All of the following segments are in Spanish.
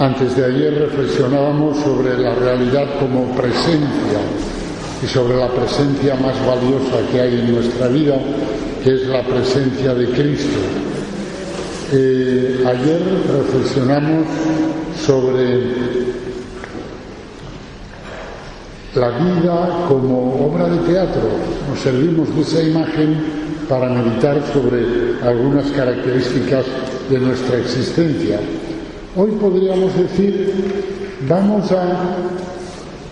Antes de ayer reflexionábamos sobre la realidad como presencia y sobre la presencia más valiosa que hay en nuestra vida, que es la presencia de Cristo. Ayer reflexionamos sobre la vida como obra de teatro. Nos servimos de esa imagen para meditar sobre algunas características de nuestra existencia. Hoy podríamos decir,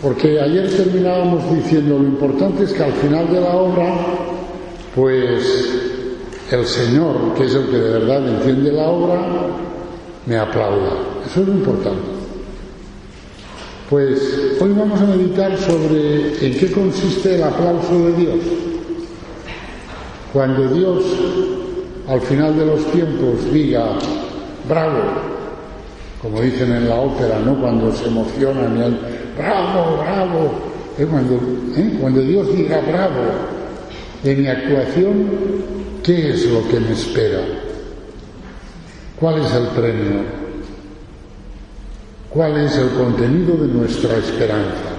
porque ayer terminábamos diciendo lo importante es que al final de la obra, pues el Señor, que es el que de verdad entiende la obra, me aplauda. Eso es lo importante. Pues hoy vamos a meditar sobre en qué consiste el aplauso de Dios. Cuando Dios, al final de los tiempos, diga, bravo, como dicen en la ópera, ¿no? Cuando se emocionan y el bravo, bravo. Cuando Dios diga bravo en mi actuación, ¿qué es lo que me espera? ¿Cuál es el premio? ¿Cuál es el contenido de nuestra esperanza?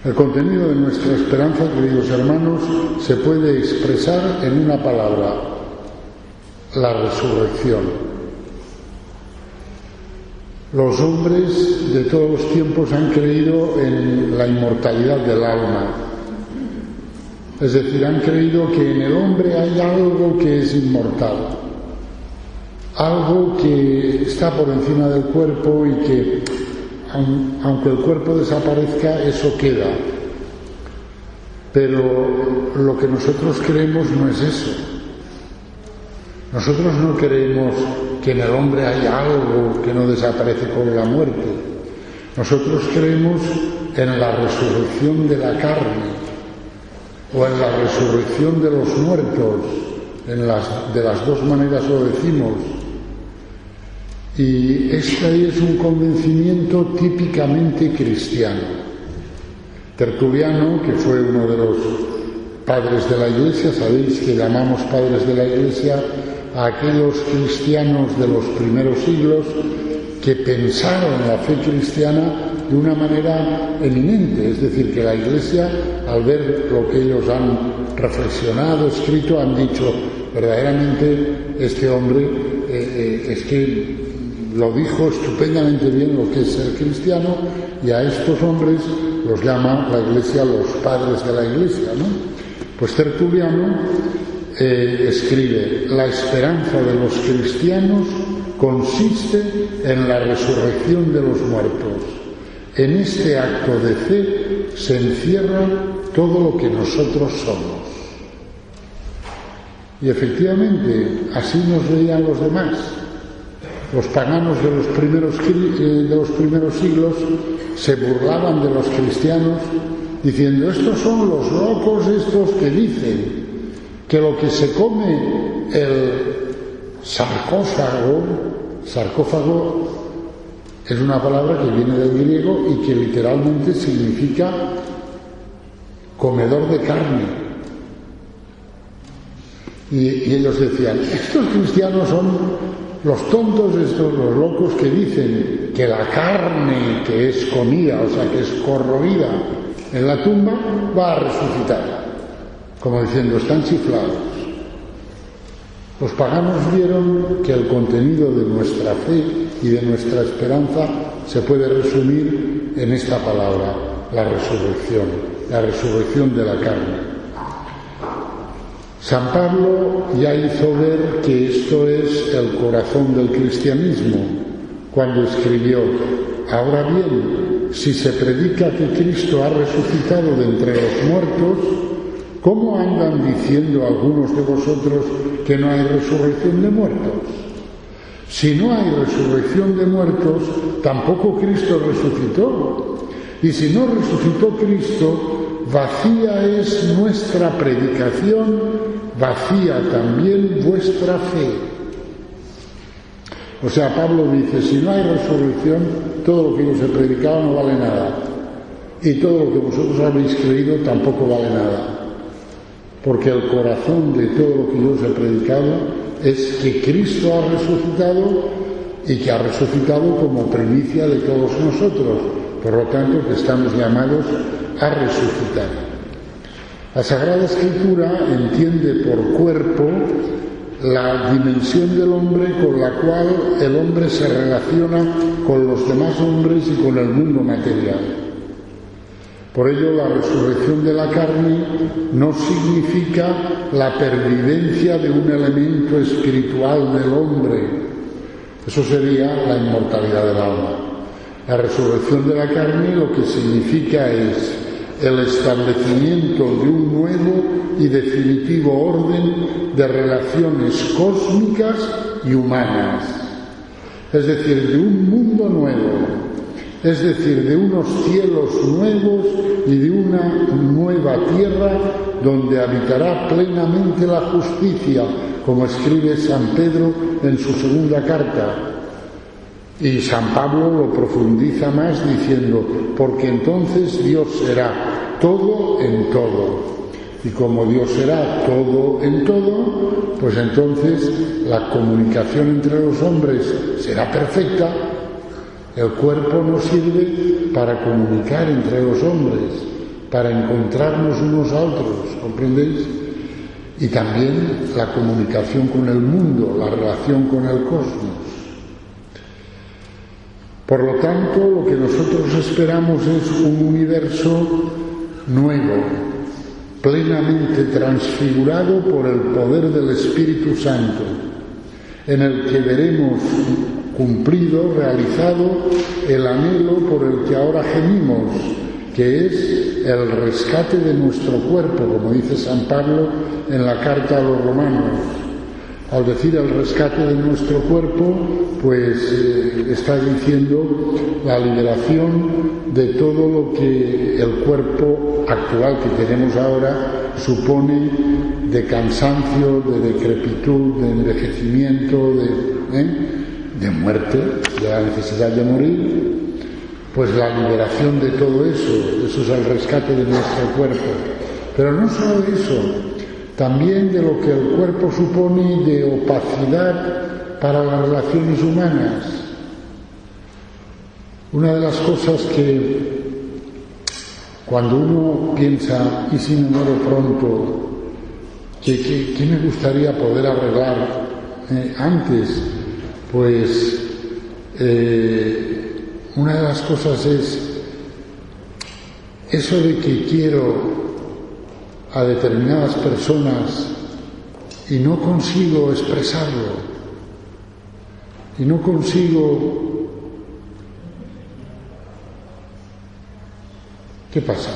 El contenido de nuestra esperanza, queridos hermanos, se puede expresar en una palabra: la resurrección. Los hombres de todos los tiempos han creído en la inmortalidad del alma. Es decir, han creído que en el hombre hay algo que es inmortal, algo que está por encima del cuerpo y que, aunque el cuerpo desaparezca, eso queda. Pero lo que nosotros creemos no es eso. Nosotros no creemos que en el hombre hay algo que no desaparece con la muerte. Nosotros creemos en la resurrección de la carne o en la resurrección de los muertos. De las dos maneras lo decimos. Y este es un convencimiento típicamente cristiano. Tertuliano, que fue uno de los padres de la Iglesia, sabéis que llamamos padres de la Iglesia a aquellos cristianos de los primeros siglos que pensaron la fe cristiana de una manera eminente, es decir, que la Iglesia, al ver lo que ellos han reflexionado, escrito, han dicho, verdaderamente este hombre es que lo dijo estupendamente bien lo que es ser cristiano, y a estos hombres los llama la Iglesia los padres de la Iglesia, ¿no? Pues Tertuliano escribe: la esperanza de los cristianos consiste en la resurrección de los muertos. En este acto de fe se encierra todo lo que nosotros somos. Y efectivamente, así nos veían los demás. Los paganos de los primeros siglos se burlaban de los cristianos diciendo: estos son los locos estos que dicen que lo que se come el sarcófago es una palabra que viene del griego y que literalmente significa comedor de carne. Y ellos decían: estos cristianos son los tontos estos, los locos que dicen que la carne que es comida, o sea, que es corroída en la tumba, va a resucitar. Como diciendo, están chiflados. Los paganos vieron que el contenido de nuestra fe y de nuestra esperanza se puede resumir en esta palabra: la resurrección de la carne. San Pablo ya hizo ver que esto es el corazón del cristianismo cuando escribió: ahora bien, si se predica que Cristo ha resucitado de entre los muertos, ¿cómo andan diciendo algunos de vosotros que no hay resurrección de muertos? Si no hay resurrección de muertos, tampoco Cristo resucitó. Y si no resucitó Cristo, vacía es nuestra predicación, vacía también vuestra fe. O sea, Pablo dice: si no hay resurrección, todo lo que yo os he predicado no vale nada. Y todo lo que vosotros habéis creído tampoco vale nada. Porque el corazón de todo lo que yo os he predicado es que Cristo ha resucitado y que ha resucitado como primicia de todos nosotros, por lo tanto que estamos llamados a resucitar. La Sagrada Escritura entiende por cuerpo la dimensión del hombre con la cual el hombre se relaciona con los demás hombres y con el mundo material. Por ello, la resurrección de la carne no significa la pervivencia de un elemento espiritual del hombre. Eso sería la inmortalidad del alma. La resurrección de la carne lo que significa es el establecimiento de un nuevo y definitivo orden de relaciones cósmicas y humanas. Es decir, de un mundo nuevo, es decir, de unos cielos nuevos y de una nueva tierra donde habitará plenamente la justicia, como escribe San Pedro en su segunda carta. Y San Pablo lo profundiza más diciendo, porque entonces Dios será todo en todo. Y como Dios será todo en todo, pues entonces la comunicación entre los hombres será perfecta. El cuerpo nos sirve para comunicar entre los hombres, para encontrarnos unos a otros, ¿comprendéis? Y también la comunicación con el mundo, la relación con el cosmos. Por lo tanto, lo que nosotros esperamos es un universo nuevo, plenamente transfigurado por el poder del Espíritu Santo, en el que veremos cumplido, realizado, el anhelo por el que ahora gemimos, que es el rescate de nuestro cuerpo, como dice San Pablo en la carta a los romanos. Al decir el rescate de nuestro cuerpo, pues está diciendo la liberación de todo lo que el cuerpo actual que tenemos ahora supone de cansancio, de decrepitud, de envejecimiento, de muerte, de la necesidad de morir. Pues la liberación de todo eso es el rescate de nuestro cuerpo. Pero no solo eso, también de lo que el cuerpo supone de opacidad para las relaciones humanas. Una de las cosas que cuando uno piensa, ¿y si me muero pronto? ¿Qué me gustaría poder arreglar antes? Pues una de las cosas es eso de que quiero a determinadas personas y no consigo expresarlo, y no consigo... ¿Qué pasa?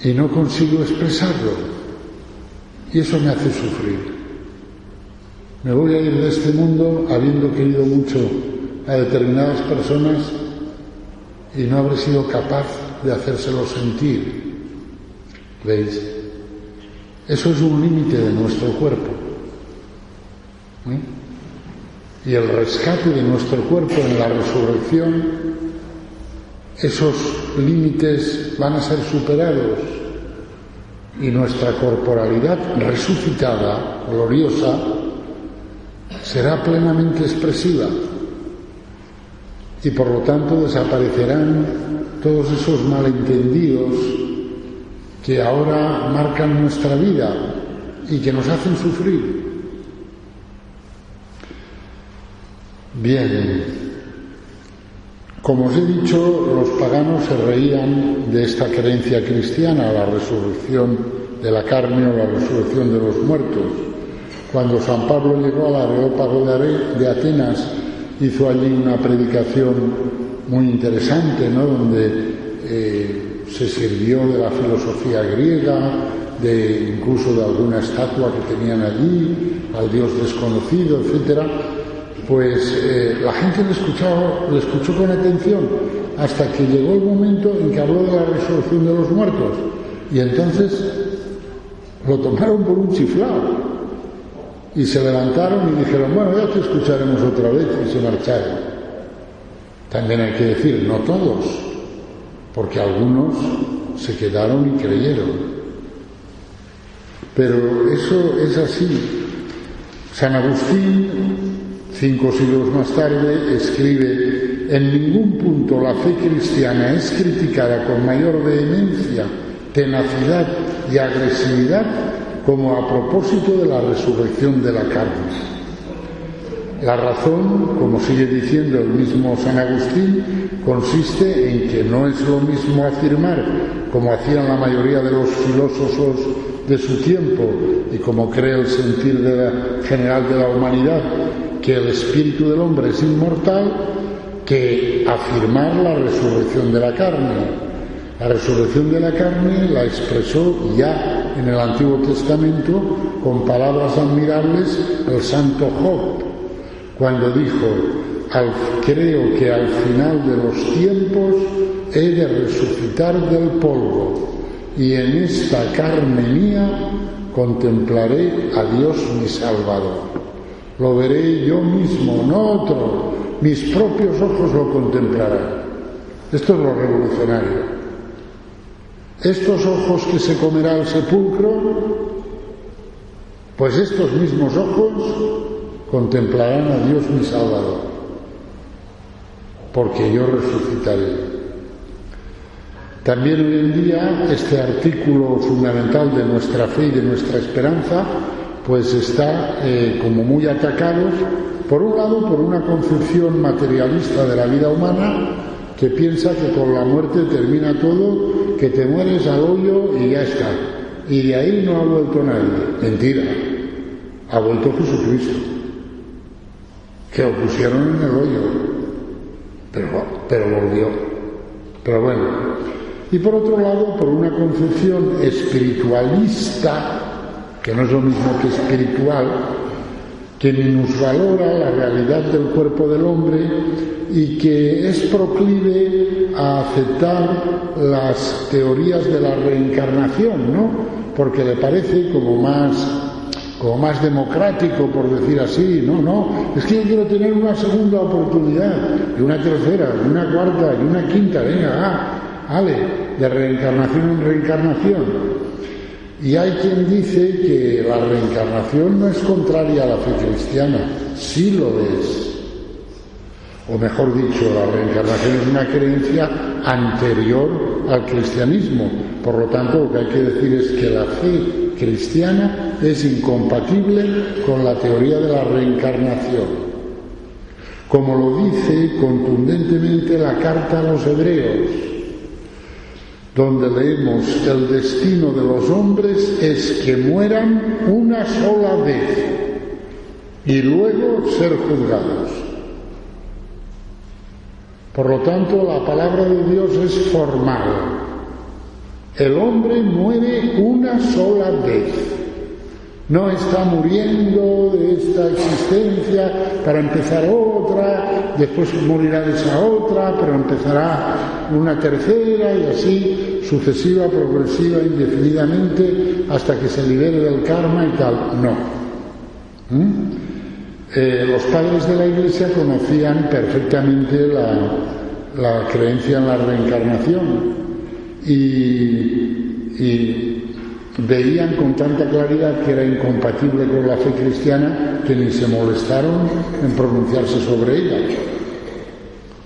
Y no consigo expresarlo, y eso me hace sufrir. Me voy a ir de este mundo habiendo querido mucho a determinadas personas y no habré sido capaz de hacérselo sentir. ¿Veis? Eso es un límite de nuestro cuerpo. Y el rescate de nuestro cuerpo en la resurrección, esos límites van a ser superados y nuestra corporalidad resucitada, gloriosa, será plenamente expresiva. Y por lo tanto desaparecerán todos esos malentendidos que ahora marcan nuestra vida y que nos hacen sufrir. Bien, como os he dicho, los paganos se reían de esta creencia cristiana, la resurrección de la carne o la resurrección de los muertos. Cuando San Pablo llegó al Areópago de Atenas, hizo allí una predicación muy interesante, ¿no? Donde se sirvió de la filosofía griega, incluso de alguna estatua que tenían allí, al dios desconocido, etcétera. Pues la gente le escuchó con atención hasta que llegó el momento en que habló de la resurrección de los muertos, y entonces lo tomaron por un chiflado. Y se levantaron y dijeron, bueno, ya te escucharemos otra vez, y se marcharon. También hay que decir, no todos, porque algunos se quedaron y creyeron. Pero eso es así. San Agustín, 5 siglos más tarde, escribe: en ningún punto la fe cristiana es criticada con mayor vehemencia, tenacidad y agresividad como a propósito de la resurrección de la carne. La razón, como sigue diciendo el mismo San Agustín, consiste en que no es lo mismo afirmar, como hacían la mayoría de los filósofos de su tiempo y como cree el sentir general de la humanidad, que el espíritu del hombre es inmortal, que afirmar la resurrección de la carne. La resurrección de la carne la expresó ya en el Antiguo Testamento con palabras admirables el santo Job, cuando dijo: creo que al final de los tiempos he de resucitar del polvo, y en esta carne mía contemplaré a Dios mi Salvador. Lo veré yo mismo, no otro, mis propios ojos lo contemplarán. Esto es lo revolucionario. Estos ojos que se comerá el sepulcro, pues estos mismos ojos contemplarán a Dios mi Salvador, porque yo resucitaré. También hoy en día este artículo fundamental de nuestra fe y de nuestra esperanza pues está como muy atacado, por un lado por una concepción materialista de la vida humana que piensa que con la muerte termina todo, que te mueres al hoyo y ya está, y de ahí no ha vuelto nadie. Mentira, ha vuelto Jesucristo, que lo pusieron en el hoyo, pero volvió. Pero bueno, y por otro lado por una concepción espiritualista, que no es lo mismo que espiritual, que minusvalora la realidad del cuerpo del hombre y que es proclive a aceptar las teorías de la reencarnación, ¿no? Porque le parece como más democrático, por decir así. No, es que yo quiero tener una segunda oportunidad, y una tercera, y una cuarta, y una quinta, venga, de reencarnación en reencarnación. Y hay quien dice que la reencarnación no es contraria a la fe cristiana, sí lo es. O mejor dicho, la reencarnación es una creencia anterior al cristianismo. Por lo tanto, lo que hay que decir es que la fe cristiana es incompatible con la teoría de la reencarnación, como lo dice contundentemente la carta a los Hebreos, donde leemos: el destino de los hombres es que mueran una sola vez y luego ser juzgados. Por lo tanto, la palabra de Dios es formal. El hombre muere una sola vez. No está muriendo de esta existencia para empezar otra, después morirá de esa otra, pero empezará una tercera y así sucesiva, progresiva, indefinidamente, hasta que se libere del karma y tal. No. Los padres de la Iglesia conocían perfectamente la creencia en la reencarnación y veían con tanta claridad que era incompatible con la fe cristiana que ni se molestaron en pronunciarse sobre ella,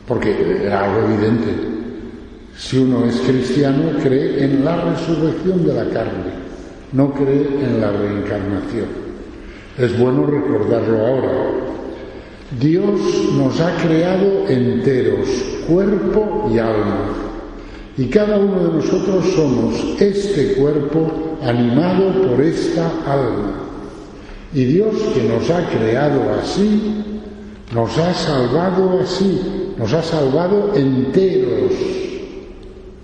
porque era algo evidente. Si uno es cristiano, cree en la resurrección de la carne, no cree en la reencarnación. Es bueno recordarlo ahora. Dios nos ha creado enteros, cuerpo y alma, y cada uno de nosotros somos este cuerpo animado por esta alma. Y Dios, que nos ha creado así, nos ha salvado así, nos ha salvado enteros,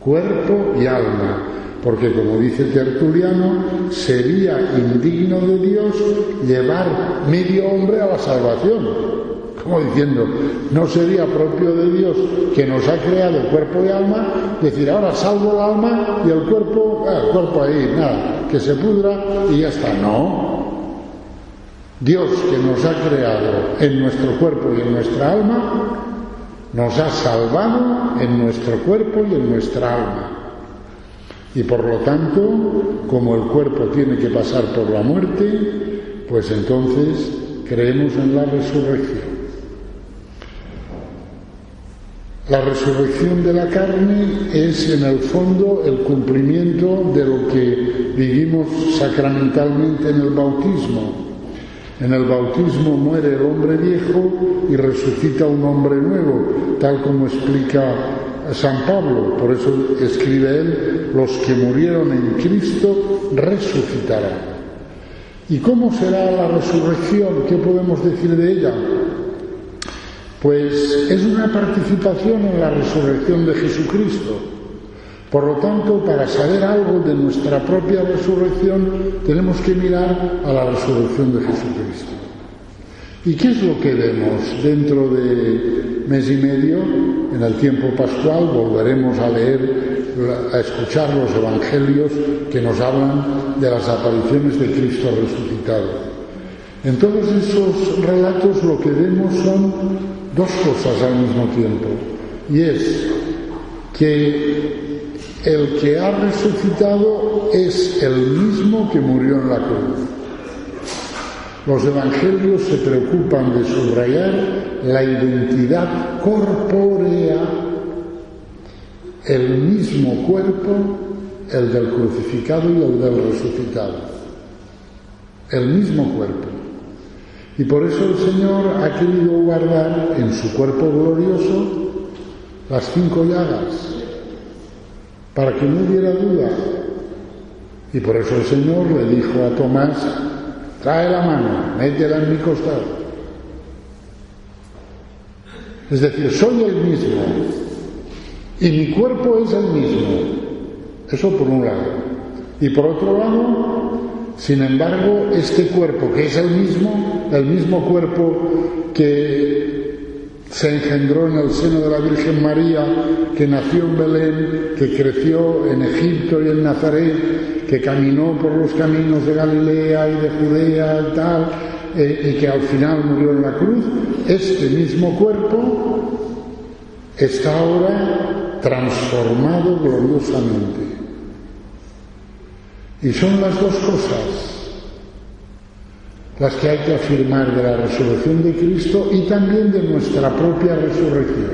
cuerpo y alma, porque como dice Tertuliano, sería indigno de Dios llevar medio hombre a la salvación. Como diciendo, no sería propio de Dios, que nos ha creado cuerpo y alma, decir ahora salvo el alma y el cuerpo ahí, nada, que se pudra y ya está. No. Dios, que nos ha creado en nuestro cuerpo y en nuestra alma, nos ha salvado en nuestro cuerpo y en nuestra alma. Y por lo tanto, como el cuerpo tiene que pasar por la muerte, pues entonces creemos en la resurrección. La resurrección de la carne es en el fondo el cumplimiento de lo que vivimos sacramentalmente en el bautismo. En el bautismo muere el hombre viejo y resucita un hombre nuevo, tal como explica San Pablo. Por eso escribe él: los que murieron en Cristo resucitarán. ¿Y cómo será la resurrección? ¿Qué podemos decir de ella? Pues es una participación en la resurrección de Jesucristo. Por lo tanto, para saber algo de nuestra propia resurrección, tenemos que mirar a la resurrección de Jesucristo. ¿Y qué es lo que vemos? Dentro de mes y medio, en el tiempo pascual, volveremos a leer, a escuchar los evangelios que nos hablan de las apariciones de Cristo resucitado. En todos esos relatos lo que vemos son dos cosas al mismo tiempo, y es que el que ha resucitado es el mismo que murió en la cruz. Los evangelios se preocupan de subrayar la identidad corpórea, el mismo cuerpo, el del crucificado y el del resucitado. El mismo cuerpo. Y por eso el Señor ha querido guardar en su cuerpo glorioso las 5 llagas, para que no hubiera duda. Y por eso el Señor le dijo a Tomás: trae la mano, métela en mi costado. Es decir, soy el mismo y mi cuerpo es el mismo. Eso por un lado. Y por otro lado, sin embargo, este cuerpo, que es el mismo cuerpo que se engendró en el seno de la Virgen María, que nació en Belén, que creció en Egipto y en Nazaret, que caminó por los caminos de Galilea y de Judea y tal, y que al final murió en la cruz, este mismo cuerpo está ahora transformado gloriosamente. Y son las dos cosas las que hay que afirmar de la resurrección de Cristo y también de nuestra propia resurrección.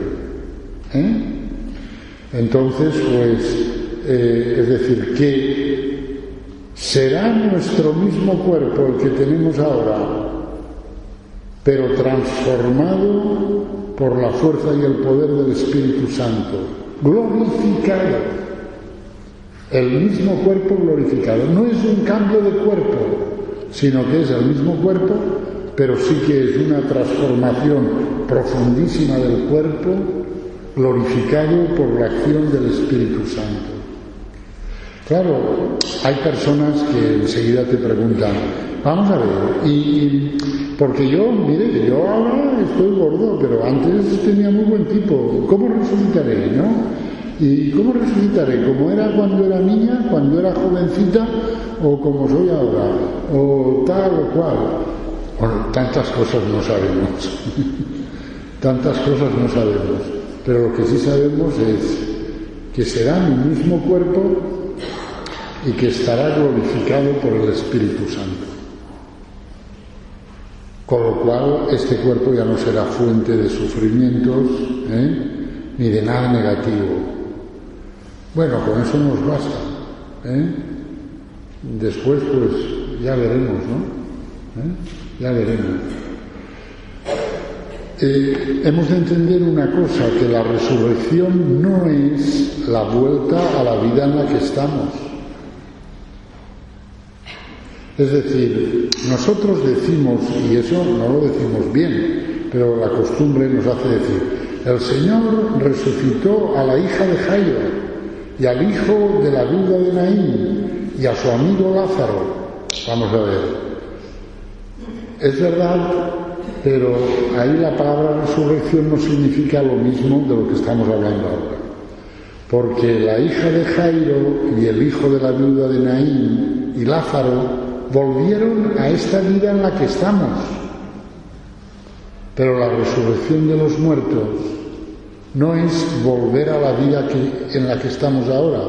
Entonces, pues, es decir, que será nuestro mismo cuerpo el que tenemos ahora, pero transformado por la fuerza y el poder del Espíritu Santo, glorificado. El mismo cuerpo glorificado. No es un cambio de cuerpo, sino que es el mismo cuerpo, pero sí que es una transformación profundísima del cuerpo, glorificado por la acción del Espíritu Santo. Claro, hay personas que enseguida te preguntan: vamos a ver, porque yo ahora estoy gordo, pero antes tenía muy buen tipo, ¿cómo resucitaré, no? ¿Y cómo resucitaré? ¿Como era cuando era niña, cuando era jovencita, o como soy ahora? ¿O tal o cual? Bueno, tantas cosas no sabemos. Tantas cosas no sabemos. Pero lo que sí sabemos es que será mi mismo cuerpo y que estará glorificado por el Espíritu Santo. Con lo cual, este cuerpo ya no será fuente de sufrimientos, ni de nada negativo. Bueno, con eso nos basta. Después, pues, ya veremos, ¿no? Ya veremos. Hemos de entender una cosa, que la resurrección no es la vuelta a la vida en la que estamos. Es decir, nosotros decimos, y eso no lo decimos bien, pero la costumbre nos hace decir: el Señor resucitó a la hija de Jairo y al hijo de la viuda de Naín y a su amigo Lázaro. Vamos a ver. Es verdad, pero ahí la palabra resurrección no significa lo mismo de lo que estamos hablando ahora. Porque la hija de Jairo y el hijo de la viuda de Naín y Lázaro volvieron a esta vida en la que estamos. Pero la resurrección de los muertos no es volver a la vida en la que estamos ahora,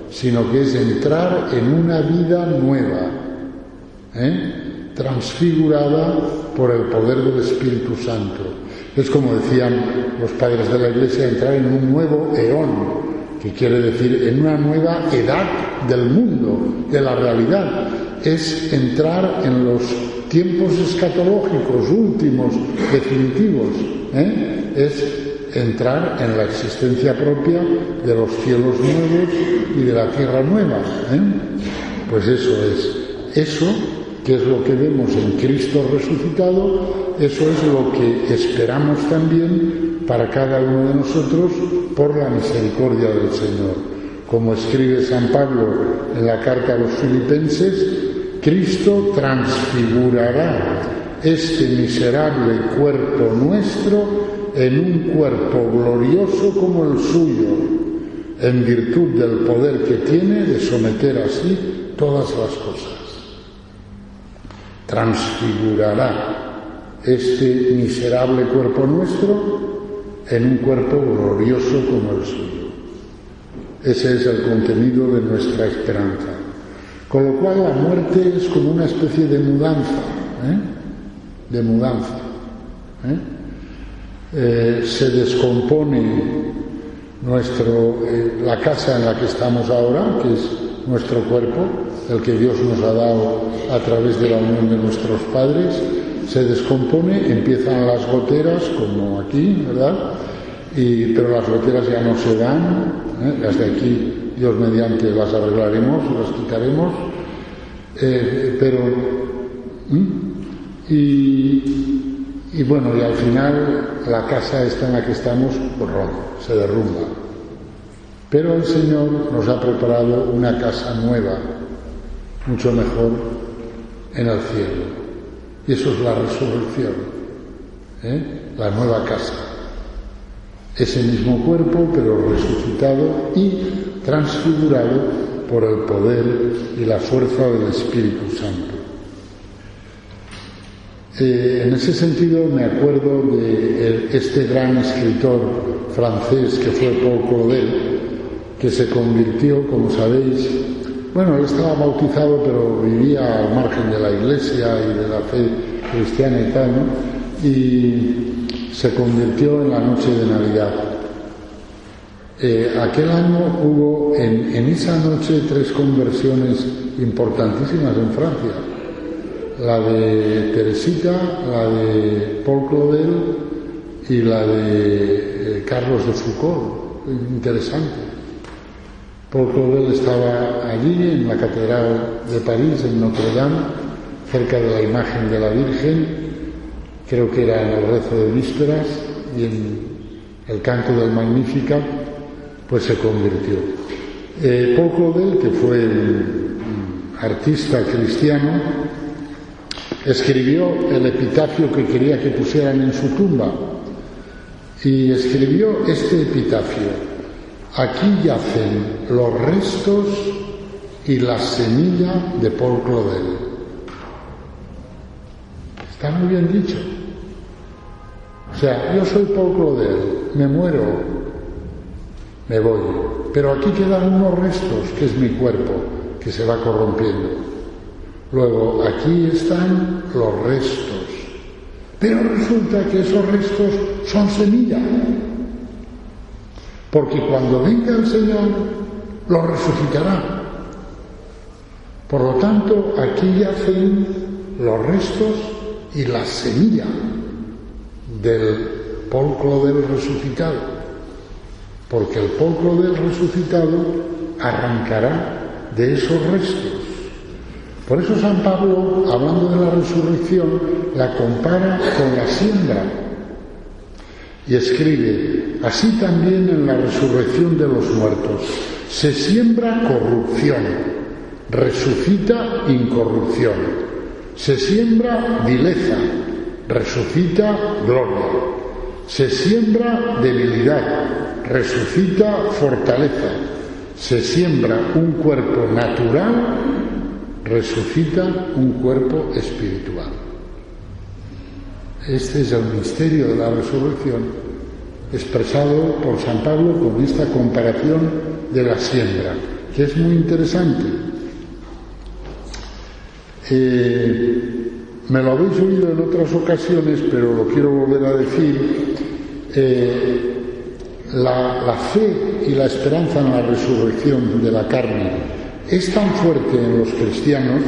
sino que es entrar en una vida nueva, transfigurada por el poder del Espíritu Santo. Es como decían los padres de la Iglesia, entrar en un nuevo eón, que quiere decir en una nueva edad del mundo, de la realidad. Es entrar en los tiempos escatológicos últimos, definitivos, es entrar en la existencia propia de los cielos nuevos y de la tierra nueva. Pues eso es. Eso, que es lo que vemos en Cristo resucitado, eso es lo que esperamos también para cada uno de nosotros por la misericordia del Señor. Como escribe San Pablo en la carta a los Filipenses, Cristo transfigurará este miserable cuerpo nuestro en un cuerpo glorioso como el suyo, en virtud del poder que tiene de someter así todas las cosas. Transfigurará este miserable cuerpo nuestro en un cuerpo glorioso como el suyo. Ese es el contenido de nuestra esperanza. Con lo cual la muerte es como una especie de mudanza, de mudanza. Se descompone la casa en la que estamos ahora, que es nuestro cuerpo, el que Dios nos ha dado a través de la unión de nuestros padres, se descompone, empiezan las goteras, como aquí, ¿verdad? Pero las goteras ya no se dan, las de aquí, Dios mediante, las arreglaremos, las quitaremos, y bueno, y al final la casa esta en la que estamos se derrumba. Pero el Señor nos ha preparado una casa nueva, mucho mejor, en el cielo. Y eso es la resurrección, la nueva casa. Ese mismo cuerpo, pero resucitado y transfigurado por el poder y la fuerza del Espíritu Santo. En ese sentido me acuerdo de este gran escritor francés que fue Paul Claudel, que se convirtió, como sabéis, bueno, él estaba bautizado pero vivía al margen de la Iglesia y de la fe cristiana y tal, ¿no? Y se convirtió en la noche de Navidad. Aquel año hubo en esa noche 3 conversiones importantísimas en Francia. La de Teresita, la de Paul Claudel y la de Carlos de Foucault. Interesante. Paul Claudel estaba allí en la Catedral de París, en Notre Dame, cerca de la imagen de la Virgen, creo que era en el rezo de vísperas, y en el canto del Magnificat, pues se convirtió. Paul Claudel, que fue un artista cristiano, escribió el epitafio que quería que pusieran en su tumba, y escribió este epitafio: aquí yacen los restos y la semilla de Paul Claudel. Está muy bien dicho. O sea, yo soy Paul Claudel, me muero, me voy, pero aquí quedan unos restos, que es mi cuerpo, que se va corrompiendo. Luego, aquí están los restos, pero resulta que esos restos son semilla, porque cuando venga el Señor, los resucitará. Por lo tanto, aquí yacen los restos y la semilla del Paul Claudel resucitado, porque el Paul Claudel resucitado arrancará de esos restos. Por eso San Pablo, hablando de la resurrección, la compara con la siembra y escribe: así también en la resurrección de los muertos se siembra corrupción, resucita incorrupción. Se siembra vileza, resucita gloria. Se siembra debilidad, resucita fortaleza. Se siembra un cuerpo natural, resucita un cuerpo espiritual. Este es el misterio de la resurrección, expresado por San Pablo con esta comparación de la siembra. que es muy interesante. Me lo habéis oído en otras ocasiones, pero lo quiero volver a decir. La fe y la esperanza en la resurrección de la carne es tan fuerte en los cristianos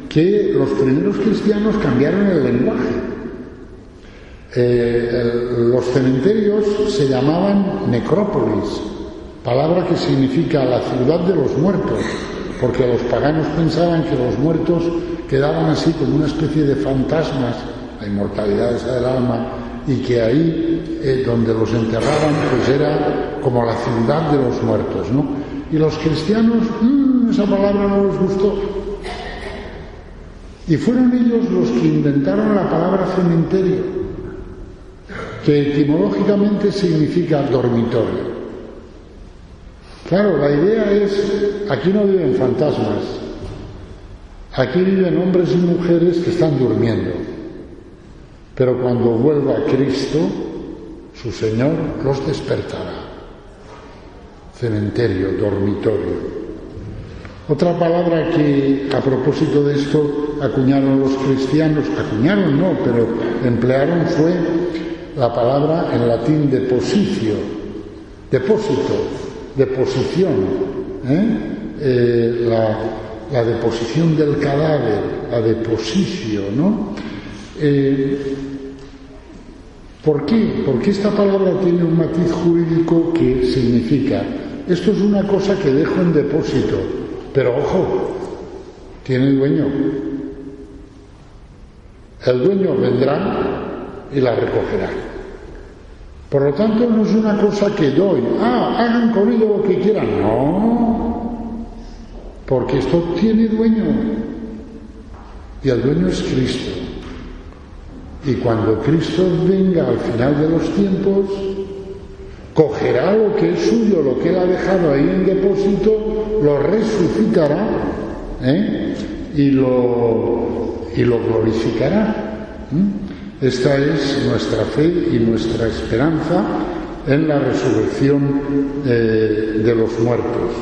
que los primeros cristianos cambiaron el lenguaje. Los cementerios se llamaban necrópolis, palabra que significa la ciudad de los muertos, porque los paganos pensaban que los muertos quedaban así como una especie de fantasmas, la inmortalidad esa del alma, y que ahí donde los enterraban pues era como la ciudad de los muertos, ¿no? Y los cristianos, esa palabra no les gustó. Y fueron ellos los que inventaron la palabra cementerio, que etimológicamente significa dormitorio. Claro, la idea es, aquí no viven fantasmas, aquí viven hombres y mujeres que están durmiendo. Pero cuando vuelva Cristo, su Señor, los despertará. Cementerio, dormitorio. Otra palabra que, a propósito de esto, acuñaron los cristianos, pero emplearon fue la palabra en latín depositio, depósito, deposición, la deposición del cadáver, la deposicio, ¿no? ¿Por qué? Porque esta palabra tiene un matiz jurídico que significa, esto es una cosa que dejo en depósito, pero ojo, tiene dueño. El dueño vendrá y la recogerá. Por lo tanto, no es una cosa que doy, hagan con ello lo que quieran. No, porque esto tiene dueño, y el dueño es Cristo. Y cuando Cristo venga al final de los tiempos, cogerá lo que es suyo, lo que él ha dejado ahí en depósito, lo resucitará y lo glorificará. Esta es nuestra fe y nuestra esperanza en la resurrección de los muertos.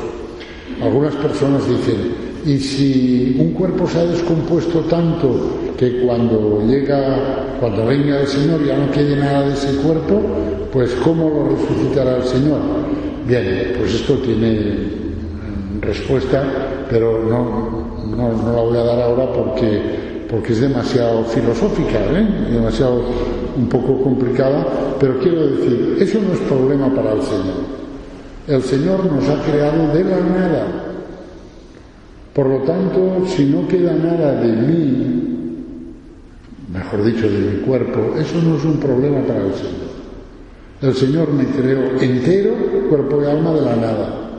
Algunas personas dicen, ¿y si un cuerpo se ha descompuesto tanto que cuando venga el Señor ya no quede nada de ese cuerpo, pues ¿cómo lo resucitará el Señor? Bien, pues esto tiene respuesta, pero no la voy a dar ahora porque es demasiado filosófica, demasiado un poco complicada, pero quiero decir, eso no es problema para el Señor. El Señor nos ha creado de la nada. Por lo tanto, si no queda nada de mí, mejor dicho, de mi cuerpo, eso no es un problema para el Señor. El Señor me creó entero, cuerpo y alma, de la nada.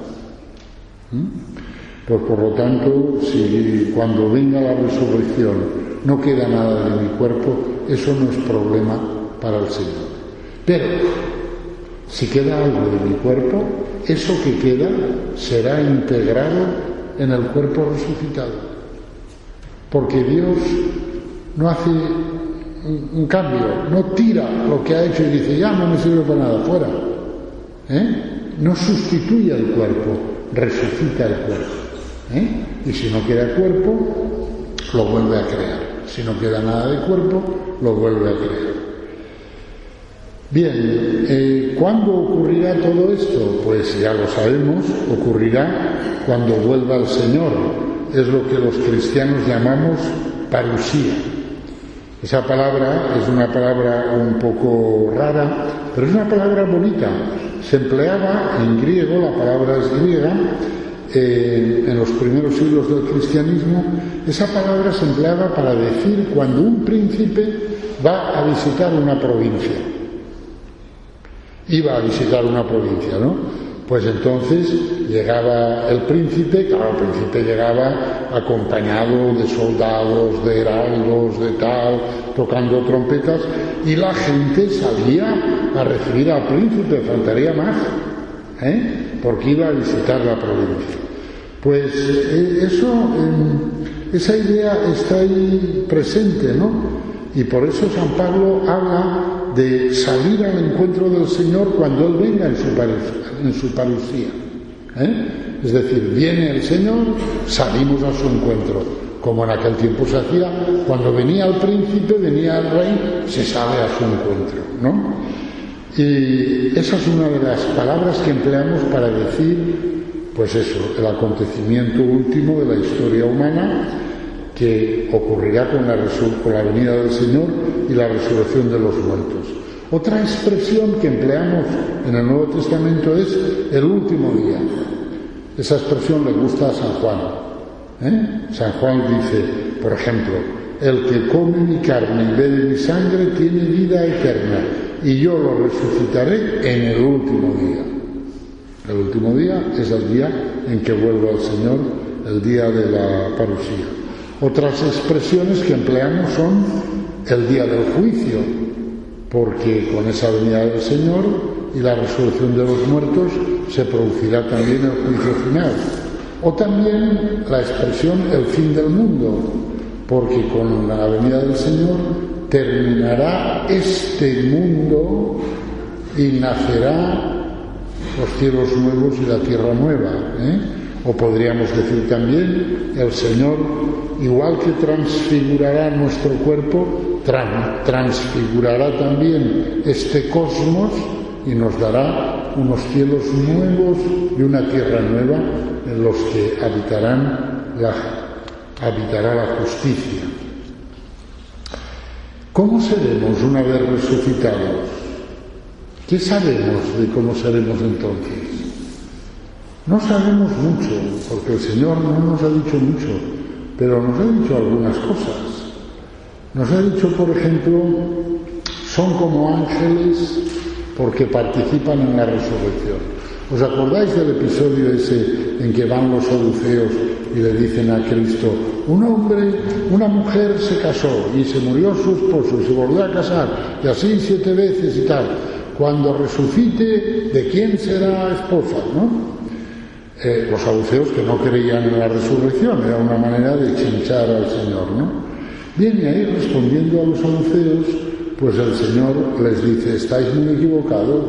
Pues por lo tanto, si cuando venga la resurrección no queda nada de mi cuerpo, eso no es problema para el Señor. Pero, si queda algo de mi cuerpo, eso que queda será integrado en el cuerpo resucitado. Porque Dios no hace un cambio, no tira lo que ha hecho y dice, ya no me sirve para nada, fuera. No sustituye el cuerpo, resucita el cuerpo. Y si no queda cuerpo, lo vuelve a crear. Si no queda nada de cuerpo, lo vuelve a crear. Bien, ¿cuándo ocurrirá todo esto? Pues ya lo sabemos, ocurrirá cuando vuelva el Señor. Es lo que los cristianos llamamos parusía. Esa palabra es una palabra un poco rara, pero es una palabra bonita. Se empleaba en griego, la palabra es griega, en los primeros siglos del cristianismo. Esa palabra se empleaba para decir cuando un príncipe va a visitar una provincia. Iba a visitar una provincia, ¿no? Pues entonces llegaba el príncipe, claro, el príncipe llegaba acompañado de soldados, de heraldos, de tal, tocando trompetas, y la gente salía a recibir al príncipe, faltaría más, porque iba a visitar la provincia. Pues esa idea está ahí presente, ¿no? Y por eso San Pablo habla de salir al encuentro del Señor cuando Él venga en su parusía. Es decir, viene el Señor, salimos a su encuentro, como en aquel tiempo se hacía, cuando venía el príncipe, venía el rey, se sale a su encuentro, ¿no? Y esa es una de las palabras que empleamos para decir, pues eso, el acontecimiento último de la historia humana que ocurrirá con la venida del Señor y la resurrección de los muertos. Otra expresión que empleamos en el Nuevo Testamento es el último día. Esa expresión le gusta a San Juan. San Juan dice, por ejemplo, el que come mi carne y bebe mi sangre tiene vida eterna y yo lo resucitaré en el último día. El último día es el día en que vuelve el Señor, el día de la parusía. Otras expresiones que empleamos son el día del juicio, porque con esa venida del Señor y la resurrección de los muertos se producirá también el juicio final. O también la expresión el fin del mundo, porque con la venida del Señor terminará este mundo y nacerá los cielos nuevos y la tierra nueva. O podríamos decir también, el Señor, igual que transfigurará nuestro cuerpo, transfigurará también este cosmos y nos dará unos cielos nuevos y una tierra nueva en los que habitará la justicia. ¿Cómo seremos una vez resucitados? ¿Qué sabemos de cómo seremos entonces? No sabemos mucho, porque el Señor no nos ha dicho mucho, pero nos ha dicho algunas cosas. Nos ha dicho, por ejemplo, son como ángeles porque participan en la resurrección. ¿Os acordáis del episodio ese en que van los saduceos y le dicen a Cristo, una mujer se casó y se murió su esposo y se volvió a casar, y así 7 veces y tal? Cuando resucite, ¿de quién será esposa? ¿No? Los saduceos que no creían en la resurrección, era una manera de chinchar al Señor, ¿no? Bien, y ahí respondiendo a los saduceos, pues el Señor les dice, estáis muy equivocados,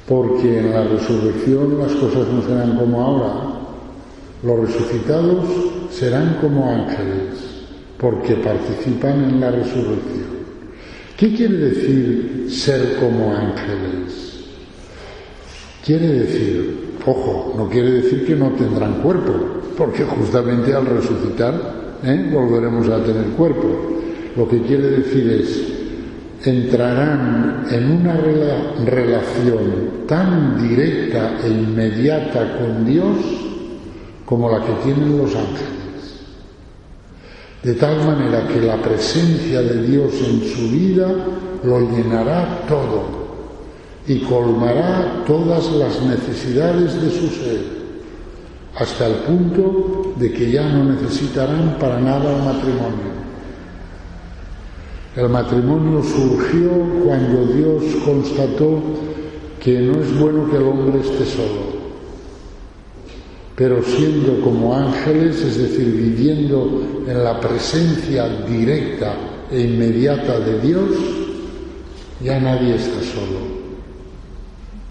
porque en la resurrección las cosas no serán como ahora. Los resucitados serán como ángeles, porque participan en la resurrección. ¿Qué quiere decir ser como ángeles? Quiere decir, ojo, no quiere decir que no tendrán cuerpo, porque justamente al resucitar volveremos a tener cuerpo. Lo que quiere decir es, entrarán en una relación tan directa e inmediata con Dios como la que tienen los ángeles. De tal manera que la presencia de Dios en su vida lo llenará todo y colmará todas las necesidades de su ser, hasta el punto de que ya no necesitarán para nada el matrimonio. El matrimonio surgió cuando Dios constató que no es bueno que el hombre esté solo, pero siendo como ángeles, es decir, viviendo en la presencia directa e inmediata de Dios, ya nadie está solo.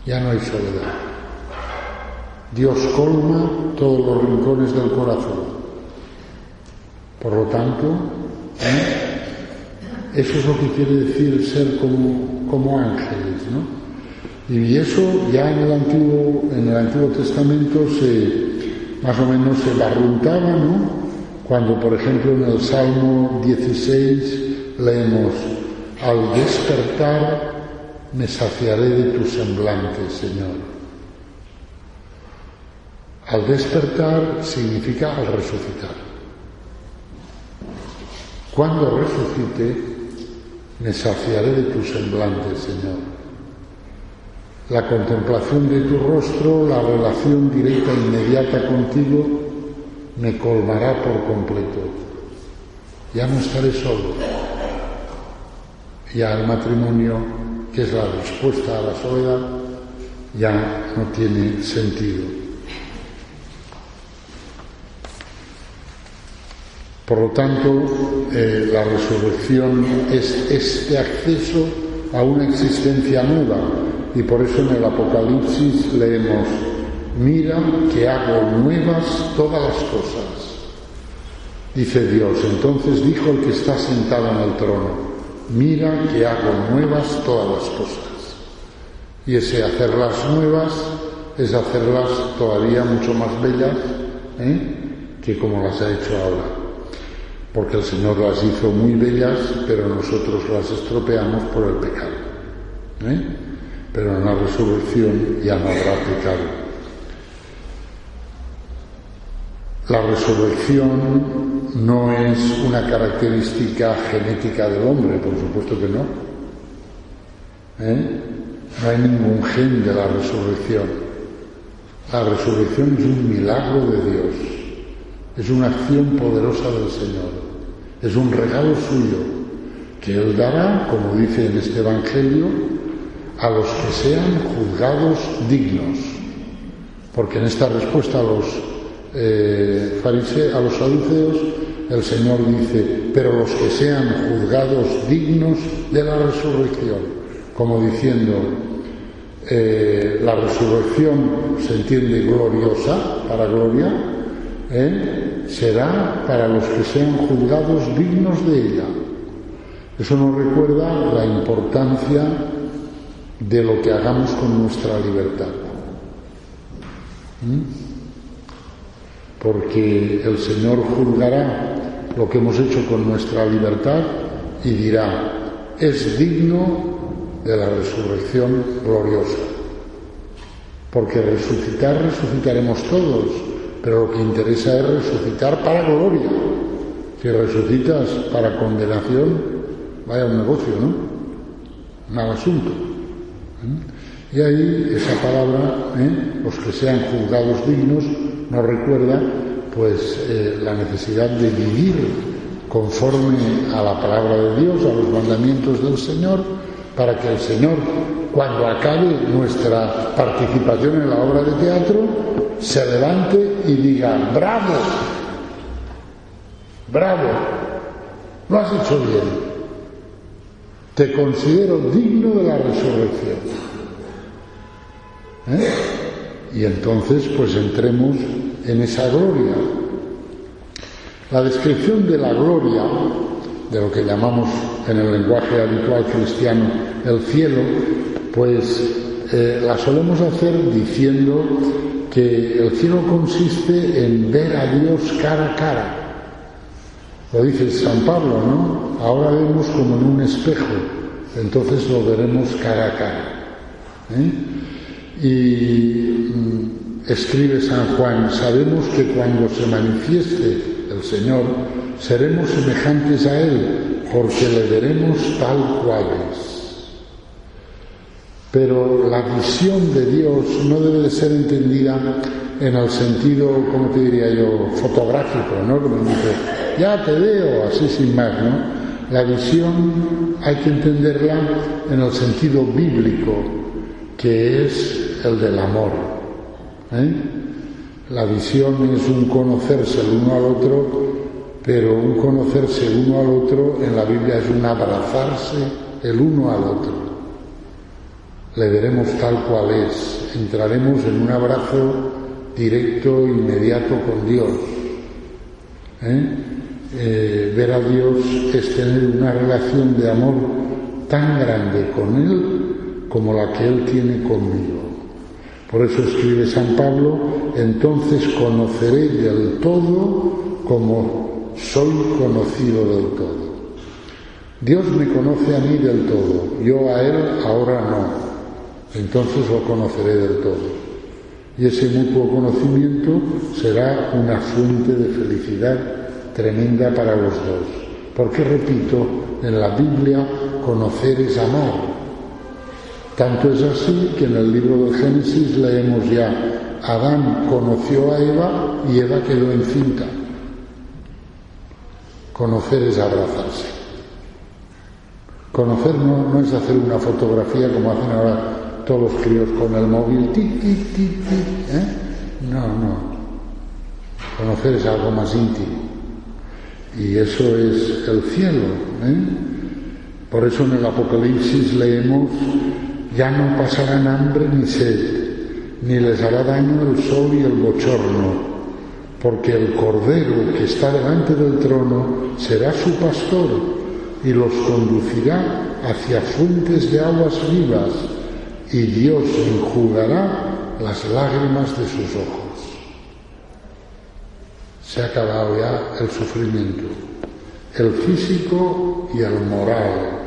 Ya no hay soledad. Dios colma todos los rincones del corazón. Por lo tanto, eso es lo que quiere decir ser como ángeles, ¿no? Y eso ya en el Antiguo Testamento más o menos se barruntaba, ¿no? Cuando, por ejemplo, en el Salmo 16 leemos, al despertar me saciaré de tu semblante, Señor. Al despertar significa al resucitar. Cuando resucite, me saciaré de tu semblante, Señor. La contemplación de tu rostro, la relación directa e inmediata contigo, me colmará por completo. Ya no estaré solo. Ya el matrimonio, que es la respuesta a la soledad, ya no tiene sentido. Por lo tanto, la resurrección es este acceso a una existencia nueva, y por eso en el Apocalipsis leemos, mira que hago nuevas todas las cosas. Dice Dios, entonces dijo el que está sentado en el trono, mira que hago nuevas todas las cosas. Y ese hacerlas nuevas es hacerlas todavía mucho más bellas que como las ha hecho ahora. Porque el Señor las hizo muy bellas, pero nosotros las estropeamos por el pecado. Pero en la resurrección ya no habrá pecado. La resurrección no es una característica genética del hombre, por supuesto que no. No hay ningún gen de la resurrección. La resurrección es un milagro de Dios, es una acción poderosa del Señor, es un regalo suyo que Él dará, como dice en este Evangelio, a los que sean juzgados dignos. Porque en esta respuesta a los a los saduceos, el Señor dice, pero los que sean juzgados dignos de la resurrección, como diciendo, la resurrección se entiende gloriosa, para gloria, será para los que sean juzgados dignos de ella. Eso nos recuerda la importancia de lo que hagamos con nuestra libertad. Porque el Señor juzgará lo que hemos hecho con nuestra libertad y dirá, es digno de la resurrección gloriosa. Porque resucitaremos todos, pero lo que interesa es resucitar para gloria. Si resucitas para condenación, vaya un negocio, ¿no? Mal asunto. Y ahí esa palabra, los que sean juzgados dignos, nos recuerda pues la necesidad de vivir conforme a la palabra de Dios, a los mandamientos del Señor, para que el Señor, cuando acabe nuestra participación en la obra de teatro, se levante y diga, bravo, bravo, lo has hecho bien, te considero digno de la resurrección. Y entonces pues entremos en esa gloria. La descripción de la gloria, de lo que llamamos en el lenguaje habitual cristiano el cielo, pues la solemos hacer diciendo que el cielo consiste en ver a Dios cara a cara. Lo dice San Pablo, ¿no? Ahora vemos como en un espejo, entonces lo veremos cara a cara. Y escribe San Juan, sabemos que cuando se manifieste el Señor, seremos semejantes a Él, porque le veremos tal cual es. Pero la visión de Dios no debe de ser entendida en el sentido, ¿cómo te diría yo?, fotográfico, ¿no? Como dice, ya te veo, así sin más, ¿no? La visión hay que entenderla en el sentido bíblico, que es el del amor. La visión es un conocerse el uno al otro, pero un conocerse el uno al otro en la Biblia es un abrazarse el uno al otro. Le veremos tal cual es, entraremos en un abrazo directo, inmediato con Dios. Ver a Dios es tener una relación de amor tan grande con Él como la que Él tiene conmigo. Por eso escribe San Pablo, entonces conoceré del todo como soy conocido del todo. Dios me conoce a mí del todo, yo a Él ahora no. Entonces lo conoceré del todo. Y ese mutuo conocimiento será una fuente de felicidad tremenda para los dos. Porque, repito, en la Biblia conocer es amar. Tanto es así que en el libro del Génesis leemos ya, Adán conoció a Eva y Eva quedó encinta. Conocer es abrazarse. Conocer no es hacer una fotografía como hacen ahora todos los críos con el móvil, tic, tic, tic, tic, No. Conocer es algo más íntimo. Y eso es el cielo. Por eso en el Apocalipsis leemos, ya no pasarán hambre ni sed, ni les hará daño el sol y el bochorno, porque el Cordero que está delante del trono será su pastor y los conducirá hacia fuentes de aguas vivas, y Dios enjugará las lágrimas de sus ojos. Se ha acabado ya el sufrimiento, el físico y el moral.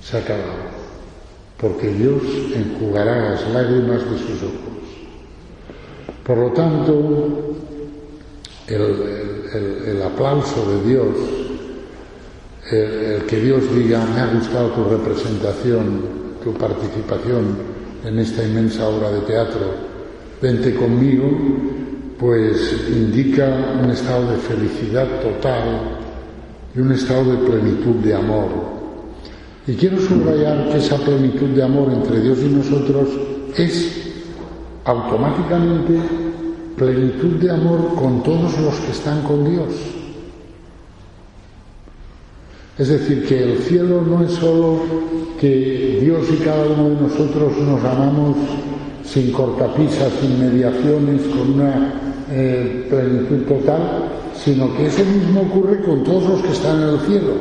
Se ha acabado, porque Dios enjugará las lágrimas de sus ojos. Por lo tanto, el aplauso de Dios, el que Dios diga, me ha gustado tu representación, tu participación en esta inmensa obra de teatro, vente conmigo, pues indica un estado de felicidad total y un estado de plenitud de amor. Y quiero subrayar que esa plenitud de amor entre Dios y nosotros es automáticamente plenitud de amor con todos los que están con Dios. Es decir, que el cielo no es solo que Dios y cada uno de nosotros nos amamos sin cortapisas, sin mediaciones, con una plenitud total, sino que eso mismo ocurre con todos los que están en el cielo.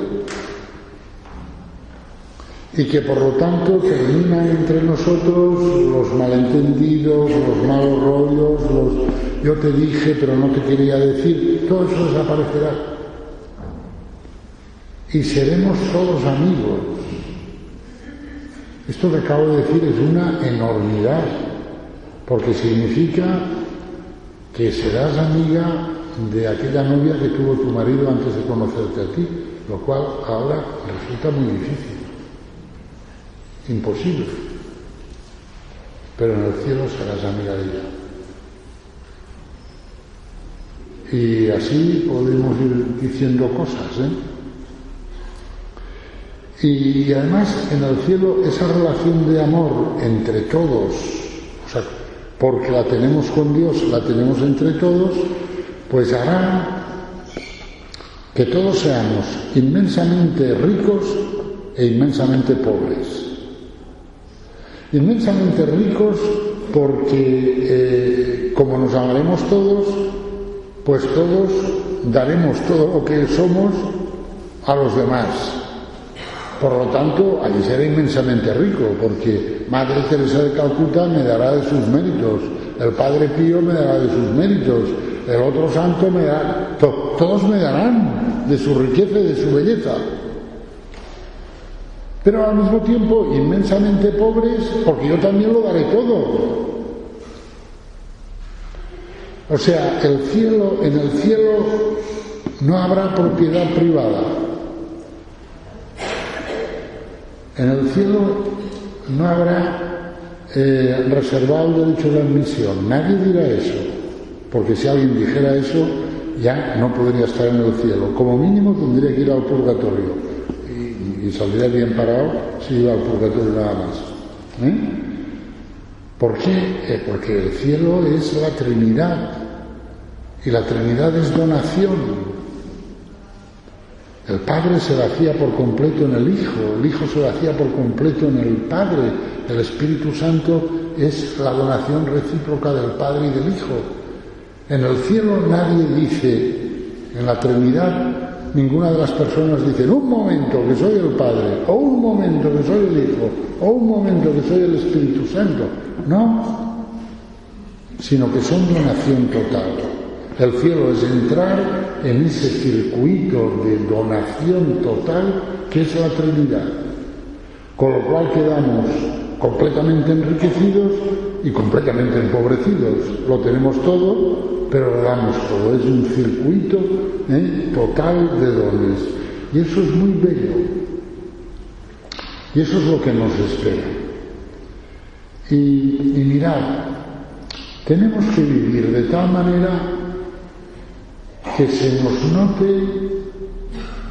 Y que por lo tanto termina entre nosotros los malentendidos, los malos rollos, yo te dije pero no te quería decir, todo eso desaparecerá. Y seremos todos amigos. Esto que acabo de decir es una enormidad, porque significa que serás amiga de aquella novia que tuvo tu marido antes de conocerte a ti, lo cual ahora resulta muy difícil. Imposible, pero en el cielo serás amiga de ella. Y así podemos ir diciendo cosas, Y además en el cielo esa relación de amor entre todos, o sea, porque la tenemos con Dios, la tenemos entre todos, pues hará que todos seamos inmensamente ricos e inmensamente pobres. Inmensamente ricos porque como nos amaremos todos, pues todos daremos todo lo que somos a los demás. Por lo tanto, allí seré inmensamente rico, porque Madre Teresa de Calcuta me dará de sus méritos, el Padre Pío me dará de sus méritos, el otro santo me dará, todos me darán de su riqueza y de su belleza. Pero al mismo tiempo inmensamente pobres, porque yo también lo daré todo. O sea, en el cielo no habrá propiedad privada. En el cielo no habrá reservado el derecho de admisión. Nadie dirá eso, porque si alguien dijera eso, ya no podría estar en el cielo. Como mínimo tendría que ir al purgatorio. Y saldría bien parado si iba al purgatorio nada más. ¿Por qué? Porque el cielo es la Trinidad, y la Trinidad es donación. El Padre se vacía por completo en el Hijo se vacía por completo en el Padre, el Espíritu Santo es la donación recíproca del Padre y del Hijo. En el cielo nadie dice, en la Trinidad, ninguna de las personas dice, un momento que soy el Padre, o un momento que soy el Hijo, o un momento que soy el Espíritu Santo. No, sino que son donación total. El cielo es entrar en ese circuito de donación total que es la Trinidad. Con lo cual quedamos completamente enriquecidos y completamente empobrecidos. Lo tenemos todo, pero lo damos todo. Es un circuito total de dones. Y eso es muy bello. Y eso es lo que nos espera. Y mirad, tenemos que vivir de tal manera que se nos note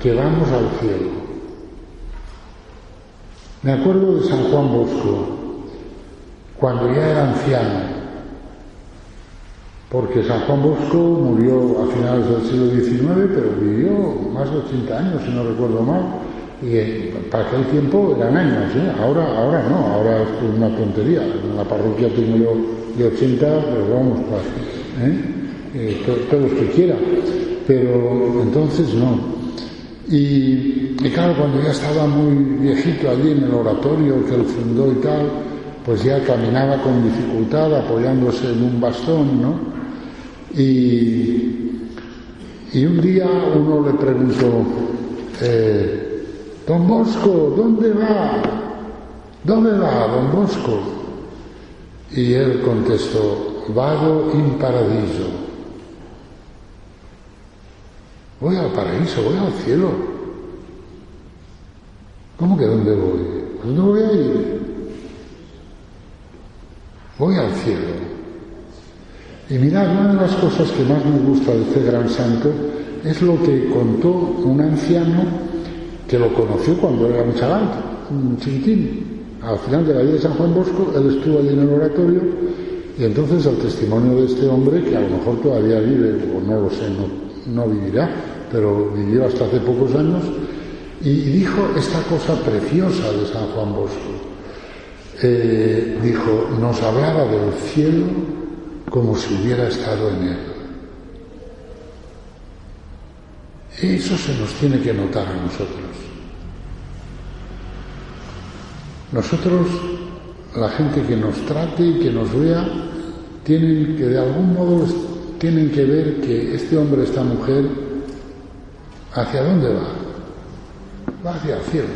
que vamos al cielo. Me acuerdo de San Juan Bosco, cuando ya era anciano, porque San Juan Bosco murió a finales del siglo XIX, pero vivió más de 80 años, si no recuerdo mal, Y para aquel tiempo eran años, ¿eh? Ahora no, ahora es una tontería. En la parroquia tengo yo de 80, pero vamos, todos los que quiera. Pero entonces no. Y claro, cuando ya estaba muy viejito allí en el oratorio que él fundó y tal, pues ya caminaba con dificultad apoyándose en un bastón, ¿no? Y un día uno le preguntó, Don Bosco, ¿dónde va? ¿Dónde va, Don Bosco? Y él contestó, vado in paradiso. Voy al paraíso, voy al cielo. ¿Cómo que dónde voy? ¿Dónde voy a ir? Voy al cielo. Y mirad, una de las cosas que más me gusta de este gran santo es lo que contó un anciano que lo conoció cuando era un chaval, un chiquitín. Al final de la vida de San Juan Bosco, él estuvo allí en el oratorio y entonces el testimonio de este hombre, que a lo mejor todavía vive, o no lo sé, no vivirá, pero vivió hasta hace pocos años, y dijo esta cosa preciosa de San Juan Bosco. Dijo, nos hablaba del cielo como si hubiera estado en él. Eso se nos tiene que notar a nosotros. Nosotros, la gente que nos trate y que nos vea, tienen que de algún modo tienen que ver que este hombre, esta mujer, ¿hacia dónde va? Va hacia el cielo.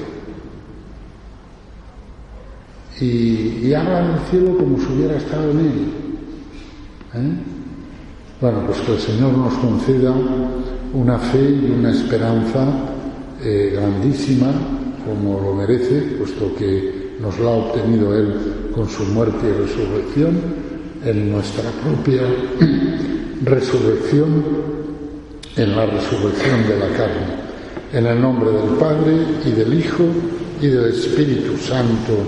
Y habla del cielo como si hubiera estado en él. Bueno, pues que el Señor nos conceda una fe y una esperanza grandísima, como lo merece, puesto que nos la ha obtenido Él con su muerte y resurrección, en nuestra propia resurrección, en la resurrección de la carne. En el nombre del Padre, y del Hijo, y del Espíritu Santo.